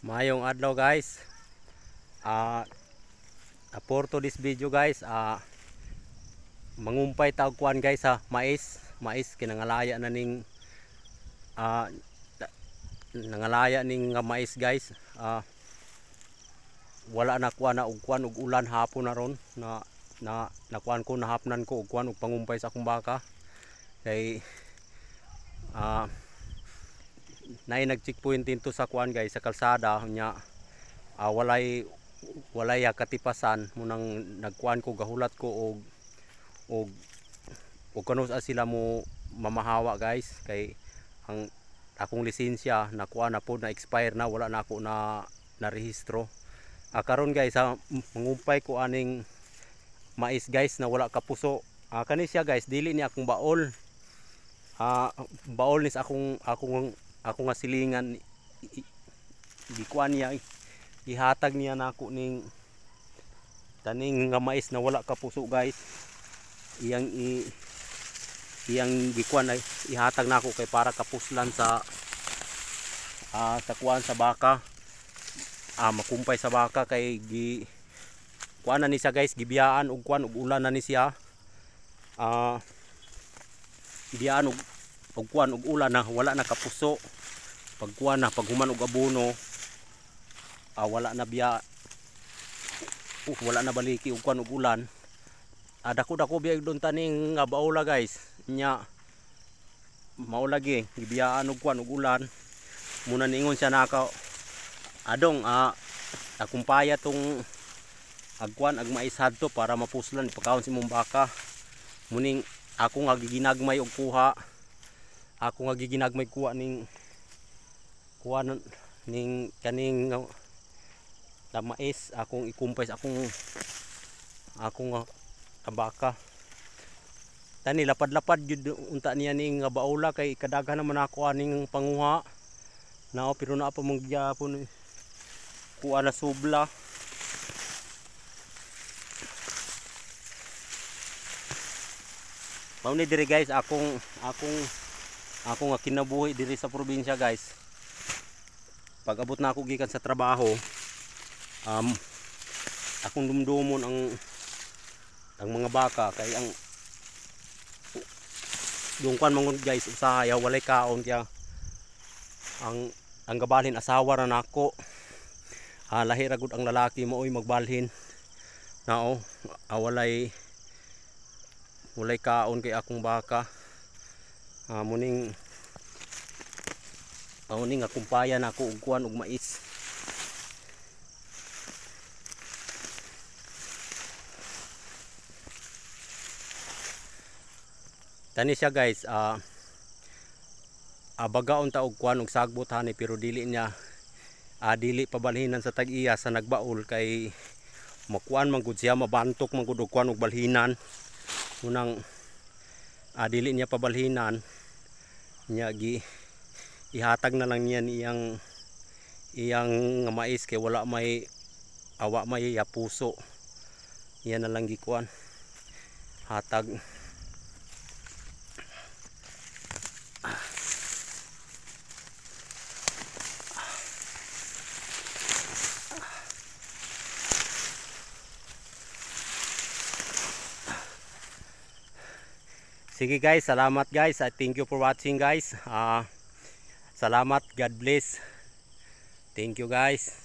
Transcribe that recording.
Mayong adlaw guys. For to this video guys, mangumpay tawag kuan guys ha, mais kinangalaya na ning nangalaya ning mais guys. Wala na kuan na og kuan og ulan hapon na ron nakuan ko nahapnan ko og kuan og pangumpay sa akong baka. Kay nay nag-checkpoint dito sa kuan guys sa kalsada nya, walay katipasan munang nagkuan ko gahulat ko og kanus sila mo mamahawa guys. Kay ang akong lisensya nakuha na po na expire na, wala na ako na rehistro. Karon guys mangumpay ko aning mais guys na wala kapuso. Kani siya guys, dili ni akong baol. Baol nis akong nga silingan gikuan niya, ihatag niya nako ning taning nga mais na wala kapuso guys. Iyang gikuan ay ihatag nako kay para kapuslan sa kuan sa baka. Makumpay sa baka kay kuan na ni siya guys, gibiyaan og kuan og ulan na ni siya. Gibiyaan og kuan og ulan na wala na kapuso. Pag kuan na pag human og abono, wala na biya, wala na baliki og kuan og ulan. Dako biya don taning nga baola guys nya, maulagi gibiyaan og kuan og ulan. Muna ningon siya naka adong akumpaya tong agkuan ag mais hadto para mapuslan ipakaon si mong baka. Muning ako nga giginagmay og kuha, ako nga giginagmay kuha ning kuan ning kaning na mais akong ikumpay sa akong baka. Tani lapad-lapad jud unta niya ning baola kay kadaghan naman ako aning panguha na, pero na pa mong gyapon kuha na subla. Mao ni diri guys akong nga kinabuhi diri sa probinsya guys. Pag abot na ako gikan sa trabaho, akong dumdumon ang mga baka kay ang yung kwan mangod guys usahay walay kaon kaya ang gabalhin asawa ra nako. Lahi ra gud ang lalaki mo oy magbalhin nao. Walay kaon kay akong baka. Muning akumpayan ako og kuan og mais. Tani siya guys, bagaon ta og kuan og sagbot hani, pero dili niya dili pabalhinan sa tag-iya sa nagbaol kay makuan man gud siya, mabantok man gud og kuan og balhinan. Unang dili niya pabalhinan niya ihatag na lang niyan iyang mais kay wala may puso. Yan na lang gikuan hatag. Sige guys, salamat guys. Thank you for watching guys. Salamat, God bless. Thank you guys.